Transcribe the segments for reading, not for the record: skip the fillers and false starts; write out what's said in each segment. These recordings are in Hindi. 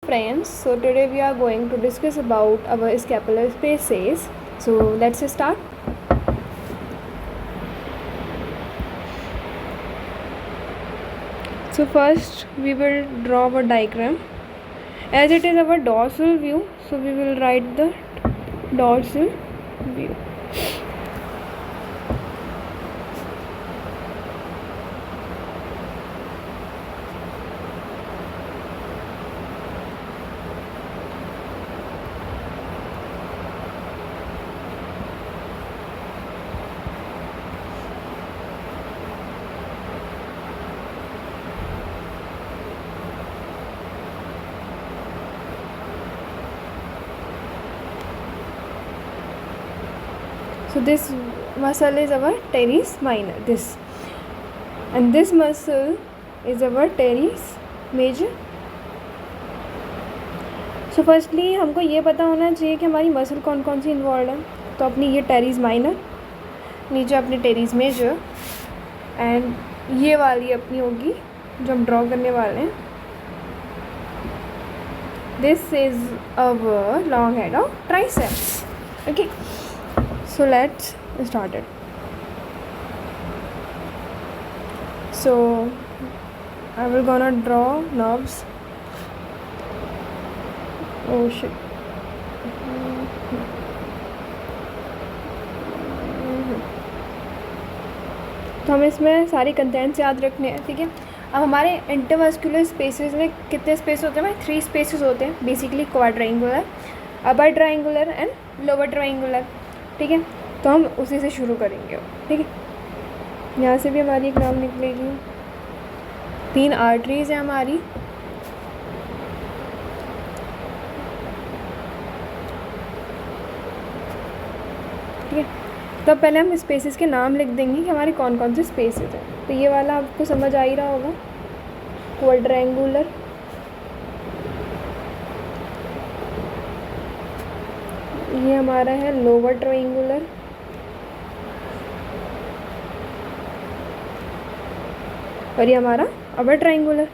friends, so today we are going to discuss about our scapular spaces. So let's start. So first we will draw a diagram. As it is our dorsal view, so we will write the dorsal view. So this muscle is our teres minor, and this muscle is our teres major. So firstly हमको ये पता होना चाहिए कि हमारी मसल कौन कौन सी इन्वॉल्व है. तो अपनी ये टेरीज माइनर, नीचे अपनी टेरीज मेजर, एंड ये वाली अपनी होगी जो हम ड्रॉ करने वाले हैं. This is our long head of triceps. Okay, so let's start it. So I will gonna draw nerves. Oh shit. तो हमें इसमें सारी कंटेंट्स याद रखने हैं. ठीक है, अब हमारे इंटरमस्कुलर स्पेसेस में कितने स्पेस होते हैं? 3 स्पेसेस होते हैं basically. Quadrangular, upper triangular and lower triangular. ठीक है, तो हम उसी से शुरू करेंगे. ठीक है, यहाँ से भी हमारी एक नाम निकलेगी. 3 आर्टरीज हैं हमारी. ठीक है, तो पहले हम स्पेसेस के नाम लिख देंगे कि हमारे कौन कौन से स्पेसेस हैं. तो ये वाला आपको समझ आ ही रहा होगा, क्वाड्रेंगुलर. ये हमारा है लोअर ट्रायंगुलर. और ये हमारा upper triangular.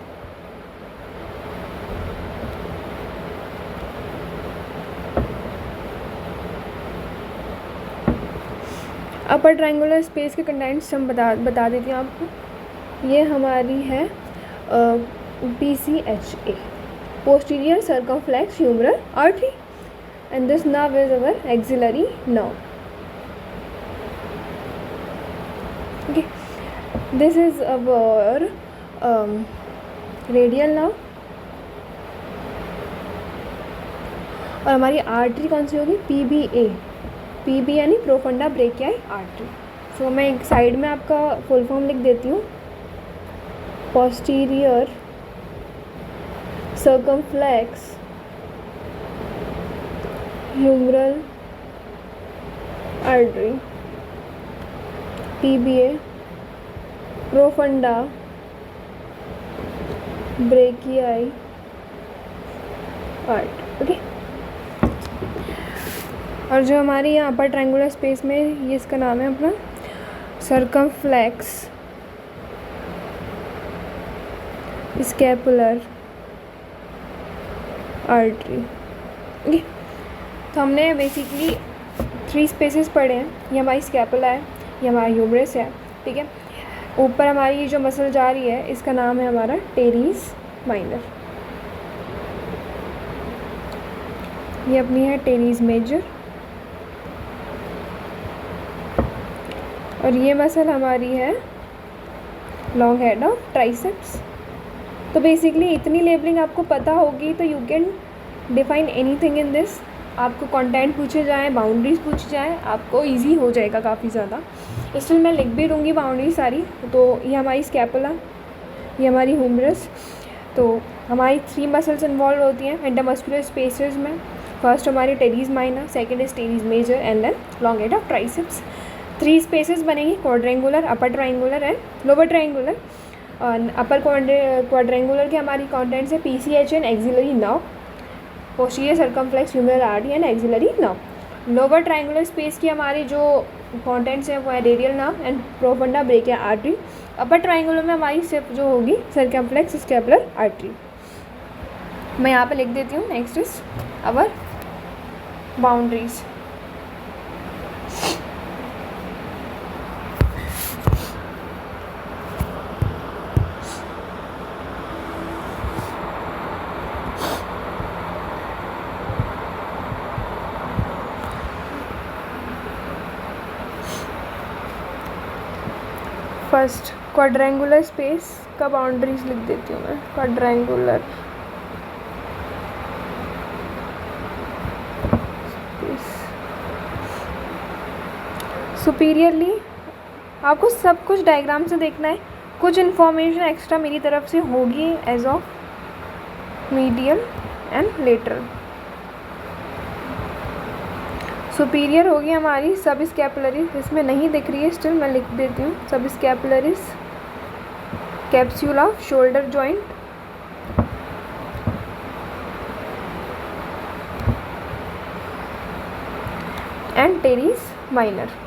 Upper triangular space के कंटेंट्स हम बता देती हूँ आपको. ये हमारी है PCHA, posterior circumflex humeral artery, and this nerve is our axillary nerve. Okay, this is our radial nerve. और हमारी आर्टरी कौन सी होगी? PBA यानी प्रोफंडा ब्रेकियाई आर्टरी. सो मैं एक साइड में आपका फुल फॉर्म लिख देती हूँ. Posterior circumflex humeral artery, PBA, profunda brachii art. Okay, और जो हमारी यहाँ अपर ट्रायंगुलर स्पेस में, ये इसका नाम है अपना सर्कमफ्लेक्स स्कैपुलर आर्टरी. ओके, तो हमने बेसिकली 3 स्पेसेस पढ़े हैं. ये हमारी स्कैपुला है, ये हमारा ह्यूमरस है. ठीक है, ऊपर हमारी जो मसल जा रही है इसका नाम है हमारा टेरीज माइनर. ये अपनी है टेरीज मेजर. और ये मसल हमारी है लॉन्ग हेड ऑफ ट्राइसेप्स. तो बेसिकली इतनी लेबलिंग आपको पता होगी तो you can define anything in this. आपको कंटेंट पूछे जाएँ, बाउंड्रीज पूछी जाएँ, आपको इजी हो जाएगा काफ़ी ज़्यादा. इसमें मैं लिख भी दूँगी बाउंड्री सारी. तो ये हमारी स्कैपुला, ये हमारी ह्यूमरस. तो हमारी 3 मसल्स इन्वॉल्व होती हैं इंटरमस्कुलर स्पेसेस में. फर्स्ट हमारी teres minor, second is teres major, and then long head of triceps. 3 spaces बनेंगी, quadrangular, upper triangular and lower triangular. Upper quadrangular के हमारी कॉन्टेंट्स है PCH and axillary nerve, posterior circumflex humeral artery and axillary nerve. Lower triangular space की हमारी जो कॉन्टेंट्स हैं वो है radial nerve and profunda brachii मैं यहाँ पे लिख देती हूँ। Next is our boundaries. First quadrangular space का बाउंड्रीज लिख देती हूँ मैं। क्वाड्रेंगुलर स्पेस सुपीरियरली आपको सब कुछ डायग्राम से देखना है। कुछ इन्फॉर्मेशन एक्स्ट्रा मेरी तरफ से होगी edge of medial and lateral. Superior होगी हमारी सब स्कैपुलरीज, इसमें नहीं दिख रही है स्टिल मैं लिख देती हूँ। Subscapularis, capsule, shoulder joint, and teres minor.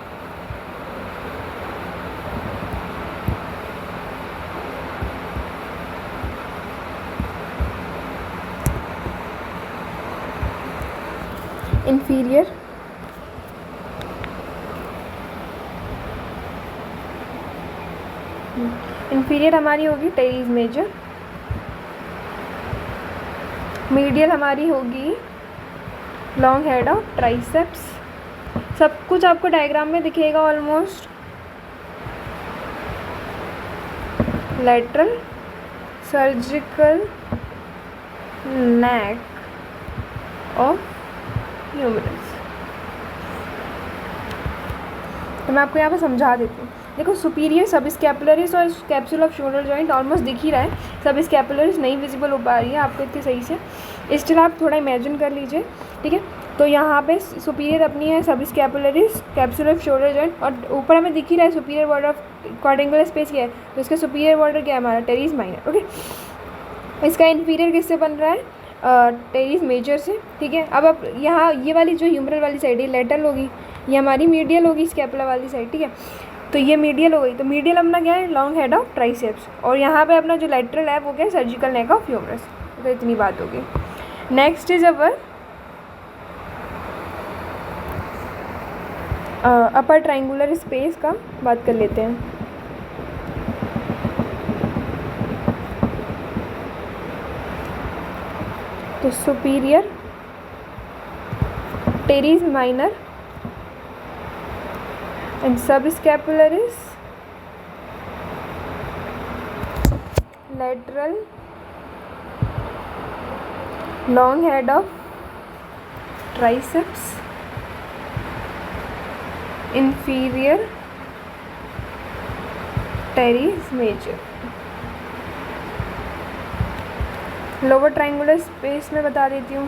inferior inferior हमारी होगी टेरीज मेजर। मीडियल हमारी होगी लॉन्ग हेड ऑफ ट्राइसेप्स। सब कुछ आपको डायग्राम में दिखेगा almost. Lateral surgical neck of humerus. तो मैं आपको यहाँ पे समझा देती हूँ। देखो सुपीरियर सब स्कैपुलरिस और capsule off shoulder joint almost दिख ही रहा है। सब स्कैपुलरिस नहीं विजिबल हो पा रही है आपको इतनी सही से, स्टिल आप थोड़ा इमेजिन कर लीजिए, ठीक है। तो यहाँ पे सुपीरियर अपनी है सब scapularis, capsule off shoulder joint, और ऊपर हमें दिख ही रहा है superior border of quadrangular space क्या है, तो इसका सुपीरियर बॉर्डर क्या है हमारा, टेरीज माइनर। ओके, इसका इन्फीरियर किससे बन रहा है, टेरीज मेजर से, ठीक है। अब आप यहाँ ये वाली जो ह्यूमरल वाली साइड है लेटरल होगी, ये हमारी मीडियल होगी स्कैपुला वाली साइड, ठीक है। तो ये मीडियल हो गई। तो मीडियल अपना क्या है, लॉन्ग हेड ऑफ ट्राइसेप्स, और यहाँ पे अपना जो लेटरल है वो क्या है, सर्जिकल नेक ऑफ ह्यूमरस। तो इतनी बात होगी। Next is our upper triangular space का बात कर लेते हैं। तो superior teres minor and subscapularis, lateral long head of triceps, inferior teres major। Lower triangular space में बता देती हूँ।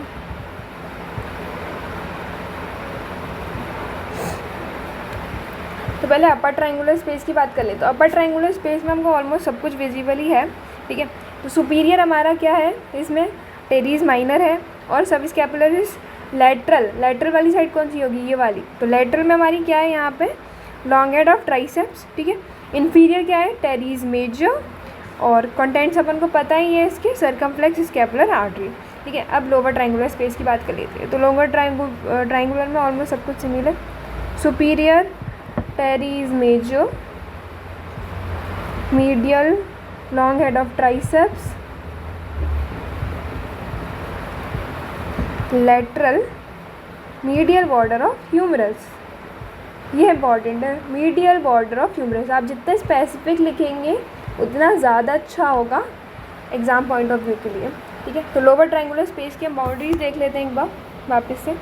तो पहले अपर ट्रायंगुलर स्पेस की बात कर ले। तो अपर ट्रायंगुलर स्पेस में हमको ऑलमोस्ट सब कुछ विजिबल ही है, ठीक है। तो सुपीरियर हमारा क्या है, इसमें टेरीज माइनर है, और सब स्कैपुलरिस लेटरल वाली साइड कौन सी होगी, ये वाली। तो लेटरल में हमारी क्या है यहाँ पे, लॉन्ग हेड ऑफ ट्राइसेप्स, ठीक है। इन्फीरियर क्या है, टेरीज मेजर, और कंटेंट्स अपन को पता ही है इसके, सर्कमफ्लेक्स स्कैपुलर आर्टरी, ठीक है। अब लोअर ट्रायंगुलर स्पेस की बात कर लेते हैं। तो लोअर ट्रायंगुलर में ऑलमोस्ट सब कुछ similar. Superior teres major, medial long head of triceps, lateral medial border of humerus. ये इंपॉर्टेंट है, मीडियल बॉर्डर ऑफ ह्यूमरस। आप जितने स्पेसिफिक लिखेंगे उतना ज़्यादा अच्छा होगा एग्जाम पॉइंट ऑफ व्यू के लिए, ठीक है। तो लोअर ट्रायंगुलर स्पेस के बाउंड्रीज देख लेते हैं एक बार वापस से।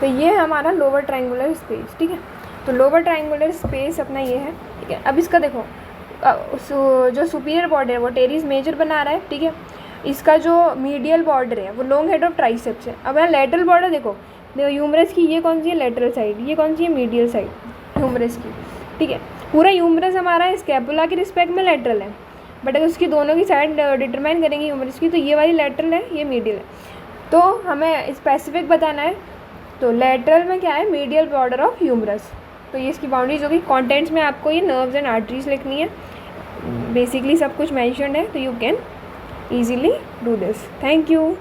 तो ये है हमारा लोअर ट्रायंगुलर स्पेस, ठीक है। तो लोअर ट्रायंगुलर स्पेस अपना ये है, ठीक है। अब इसका देखो जो सुपीरियर बॉर्डर है वो टेरीज मेजर बना रहा है, ठीक है। इसका जो मीडियल बॉर्डर है वो लॉन्ग हेड ऑफ ट्राइसेप्स है। अब यहाँ लेटरल बॉर्डर देखो ह्यूमरस की, ये कौन सी है, लेटरल साइड, ये कौन सी है, मीडियल साइड ह्यूमरस की, ठीक है। पूरा ह्यूमरस हमारा स्कैपुला के रिस्पेक्ट में लेटरल है, बट अगर उसकी दोनों की साइड डिटरमाइन करेंगे ह्यूमरस की, तो ये वाली लेटरल है, ये मीडियल है। तो हमें स्पेसिफिक बताना है, तो लेटरल में क्या है, मीडियल बॉर्डर ऑफ ह्यूमरस। तो ये इसकी बाउंड्रीज होगी। कॉन्टेंट्स में आपको ये नर्व्स एंड आर्टरीज लिखनी है, बेसिकली सब कुछ मैंशनड है, तो you can easily do this. Thank you.